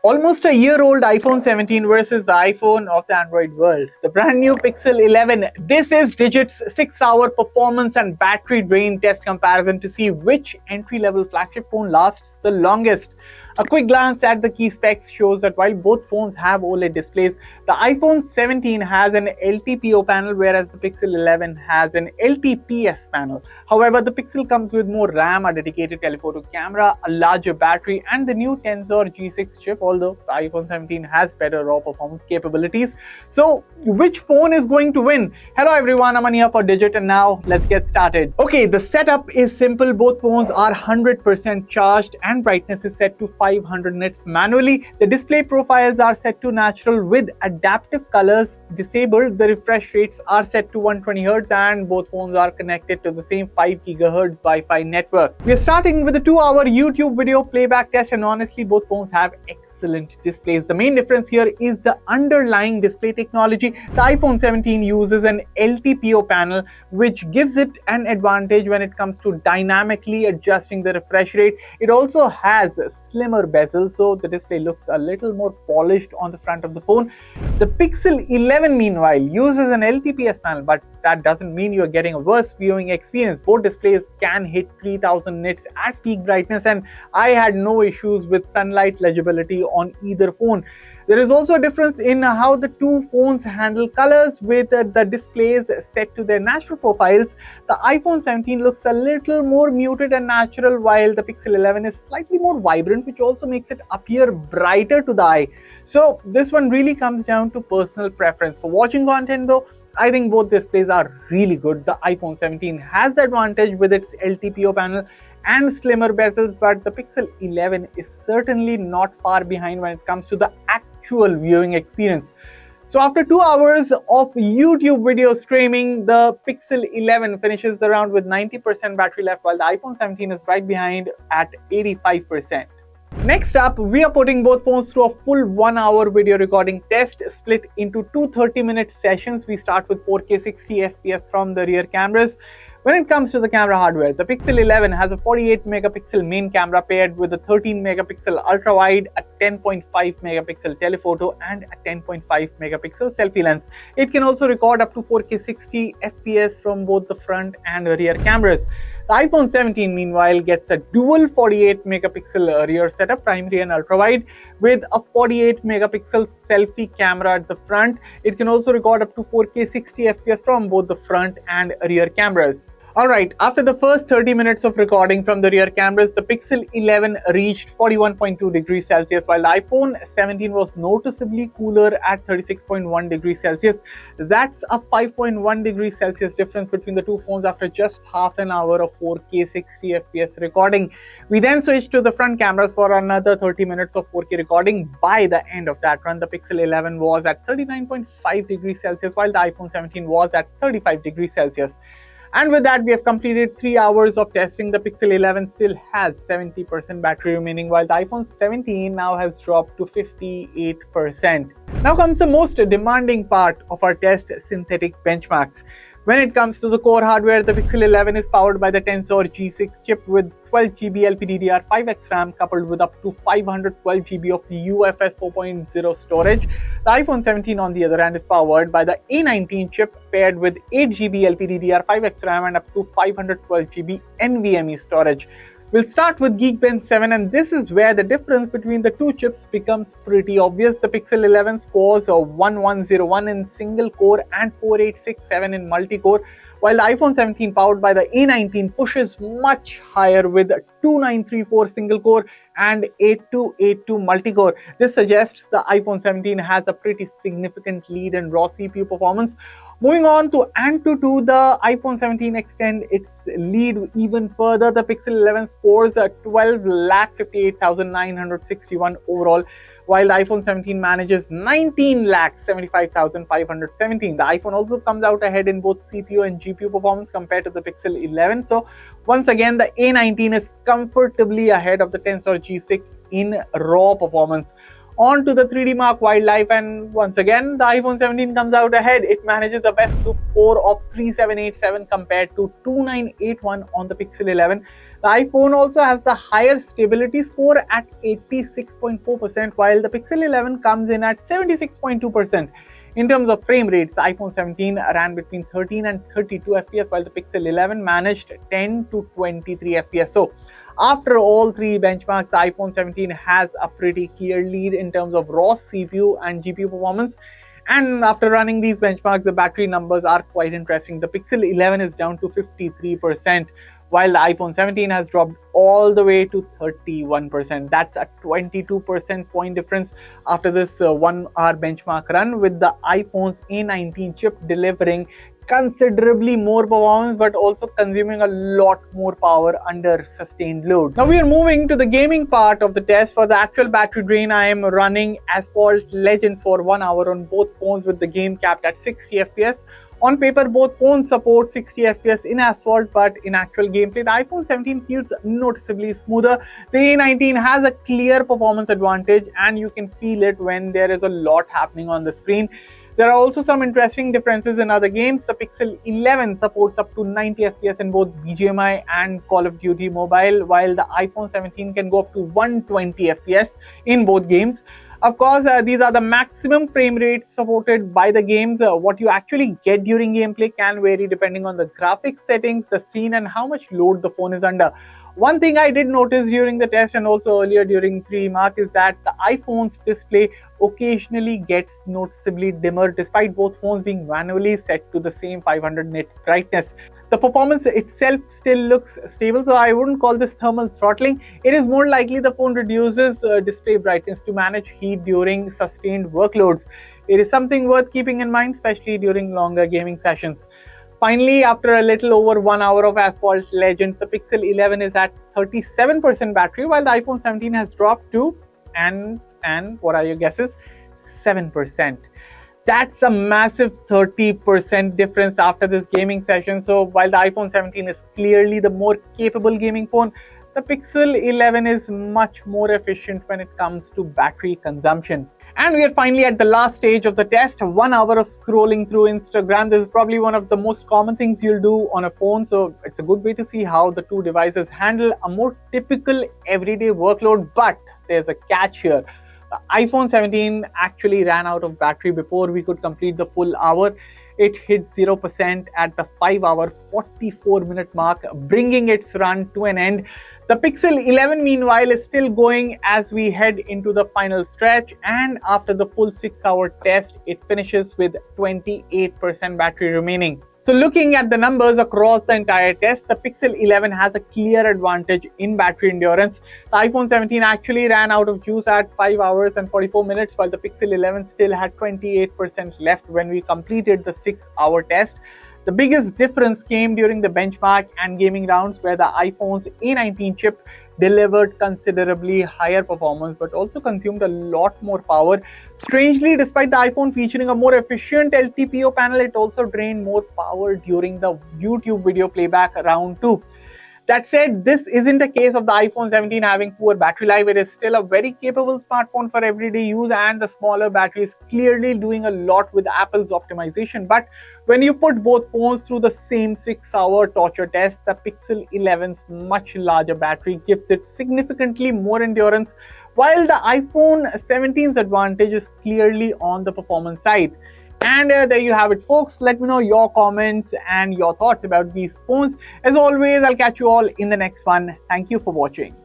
Almost a year old iPhone 17 versus the iPhone of the Android world. The brand new Pixel 11. This is Digit's 6-hour performance and battery drain test comparison to see which entry-level flagship phone lasts the longest. A quick glance at the key specs shows that while both phones have OLED displays, the iPhone 17 has an LTPO panel whereas the Pixel 11 has an LTPS panel. However, the Pixel comes with more RAM, a dedicated telephoto camera, a larger battery, and the new Tensor G6 chip, although the iPhone 17 has better raw performance capabilities. So, which phone is going to win? Hello everyone, I'm Ania for Digit, and now let's get started. Okay, the setup is simple. Both phones are 100% charged and brightness is set to 500 nits manually. The display profiles are set to natural with adaptive colors disabled. The refresh rates are set to 120 Hz and both phones are connected to the same 5 GHz Wi-Fi network. We are starting with a 2-hour YouTube video playback test, and honestly both phones have excellent displays. The main difference here is the underlying display technology. The iPhone 17 uses an LTPO panel, which gives it an advantage when it comes to dynamically adjusting the refresh rate. It also has slimmer bezel, so the display looks a little more polished on the front of the phone. The Pixel 11 meanwhile uses an LTPS panel, but that doesn't mean you're getting a worse viewing experience. Both displays can hit 3000 nits at peak brightness, and I had no issues with sunlight legibility on either phone. There is also a difference in how the two phones handle colors, with the displays set to their natural profiles. The iPhone 17 looks a little more muted and natural, while the Pixel 11 is slightly more vibrant, which also makes it appear brighter to the eye. So this one really comes down to personal preference. For watching content though, I think both displays are really good. The iPhone 17 has the advantage with its LTPO panel and slimmer bezels, but the Pixel 11 is certainly not far behind when it comes to the actual viewing experience. So after 2 hours of YouTube video streaming, the Pixel 11 finishes the round with 90% battery left, while the iPhone 17 is right behind at 85%. Next up, we are putting both phones through a full 1-hour video recording test split into two 30-minute sessions. We start with 4K 60 FPS from the rear cameras. When it comes to the camera hardware, the Pixel 11 has a 48 megapixel main camera paired with a 13 megapixel ultra wide, a 10.5 megapixel telephoto, and a 10.5 megapixel selfie lens. It can also record up to 4K 60 FPS from both the front and rear cameras. The iPhone 17 meanwhile gets a dual 48 megapixel rear setup, primary and ultra wide, with a 48 megapixel selfie camera at the front. It can also record up to 4K 60 FPS from both the front and rear cameras. Alright, after the first 30 minutes of recording from the rear cameras, the Pixel 11 reached 41.2 degrees Celsius, while the iPhone 17 was noticeably cooler at 36.1 degrees Celsius. That's a 5.1 degrees Celsius difference between the two phones after just half an hour of 4K 60 FPS recording. We then switched to the front cameras for another 30 minutes of 4K recording. By the end of that run, the Pixel 11 was at 39.5 degrees Celsius, while the iPhone 17 was at 35 degrees Celsius. And with that, we have completed 3 hours of testing. The Pixel 11 still has 70% battery remaining, while the iPhone 17 now has dropped to 58%. Now comes the most demanding part of our test: synthetic benchmarks. When it comes to the core hardware, the Pixel 11 is powered by the Tensor G6 chip with 12GB LPDDR5X RAM coupled with up to 512GB of UFS 4.0 storage. The iPhone 17 on the other hand is powered by the A19 chip paired with 8GB LPDDR5X RAM and up to 512GB NVMe storage. We'll start with Geekbench 7, and this is where the difference between the two chips becomes pretty obvious. The Pixel 11 scores a 1101 in single core and 4867 in multi-core, while the iPhone 17 powered by the A19 pushes much higher with 2934 single core and 8282 multi-core. This suggests the iPhone 17 has a pretty significant lead in raw CPU performance. Moving on to AnTuTu, the iPhone 17 extends its lead even further. The Pixel 11 scores 12,58,961 overall, while the iPhone 17 manages 19,75,517. The iPhone also comes out ahead in both CPU and GPU performance compared to the Pixel 11. So once again, the A19 is comfortably ahead of the Tensor G6 in raw performance. On to the 3D Mark Wildlife, and once again the iPhone 17 comes out ahead. It manages the best look score of 3787 compared to 2981 on the Pixel 11. The iPhone also has the higher stability score at 86.4%, while the Pixel 11 comes in at 76.2%. In terms of frame rates, the iPhone 17 ran between 13 and 32 FPS, while the Pixel 11 managed 10 to 23 FPS. So, after all three benchmarks, the iPhone 17 has a pretty clear lead in terms of raw CPU and GPU performance. And after running these benchmarks, the battery numbers are quite interesting. The Pixel 11 is down to 53%, while the iPhone 17 has dropped all the way to 31%. That's a 22% point difference after this 1 hour benchmark run, with the iPhone's A19 chip delivering considerably more performance but also consuming a lot more power under sustained load. Now we are moving to the gaming part of the test. For the actual battery drain, I am running Asphalt Legends for 1 hour on both phones with the game capped at 60 FPS. On paper, both phones support 60 FPS in Asphalt, but in actual gameplay, the iPhone 17 feels noticeably smoother. The A19 has a clear performance advantage, and you can feel it when there is a lot happening on the screen. There are also some interesting differences in other games. The Pixel 11 supports up to 90 FPS in both BGMI and Call of Duty Mobile, while the iPhone 17 can go up to 120 FPS in both games. Of course, these are the maximum frame rates supported by the games. What you actually get during gameplay can vary depending on the graphics settings, the scene, and how much load the phone is under. One thing I did notice during the test and also earlier during 3 mark is that the iPhone's display occasionally gets noticeably dimmer despite both phones being manually set to the same 500 nit brightness. The performance itself still looks stable, so I wouldn't call this thermal throttling. It is more likely the phone reduces display brightness to manage heat during sustained workloads. It is something worth keeping in mind, especially during longer gaming sessions. Finally, after a little over 1 hour of Asphalt Legends, the Pixel 11 is at 37% battery, while the iPhone 17 has dropped to, and what are your guesses? 7%. That's a massive 30% difference after this gaming session. So while the iPhone 17 is clearly the more capable gaming phone, the Pixel 11 is much more efficient when it comes to battery consumption. And we are finally at the last stage of the test, 1 hour of scrolling through Instagram. This is probably one of the most common things you'll do on a phone, so it's a good way to see how the two devices handle a more typical everyday workload. But there's a catch here. The iPhone 17 actually ran out of battery before we could complete the full hour. It hit 0% at the 5 hour 44-minute mark, bringing its run to an end. The Pixel 11 meanwhile is still going as we head into the final stretch, and after the full 6 hour test, it finishes with 28% battery remaining. So looking at the numbers across the entire test, the Pixel 11 has a clear advantage in battery endurance. The iPhone 17 actually ran out of juice at 5 hours and 44 minutes, while the Pixel 11 still had 28% left when we completed the 6 hour test. The biggest difference came during the benchmark and gaming rounds, where the iPhone's A19 chip delivered considerably higher performance but also consumed a lot more power. Strangely, despite the iPhone featuring a more efficient LTPO panel, it also drained more power during the YouTube video playback round 2. That said, this isn't a case of the iPhone 17 having poor battery life. It is still a very capable smartphone for everyday use, and the smaller battery is clearly doing a lot with Apple's optimization. But when you put both phones through the same 6 hour torture test, the Pixel 11's much larger battery gives it significantly more endurance, while the iPhone 17's advantage is clearly on the performance side. And there you have it, folks. Let me know your comments and your thoughts about these phones. As always, I'll catch you all in the next one. Thank you for watching.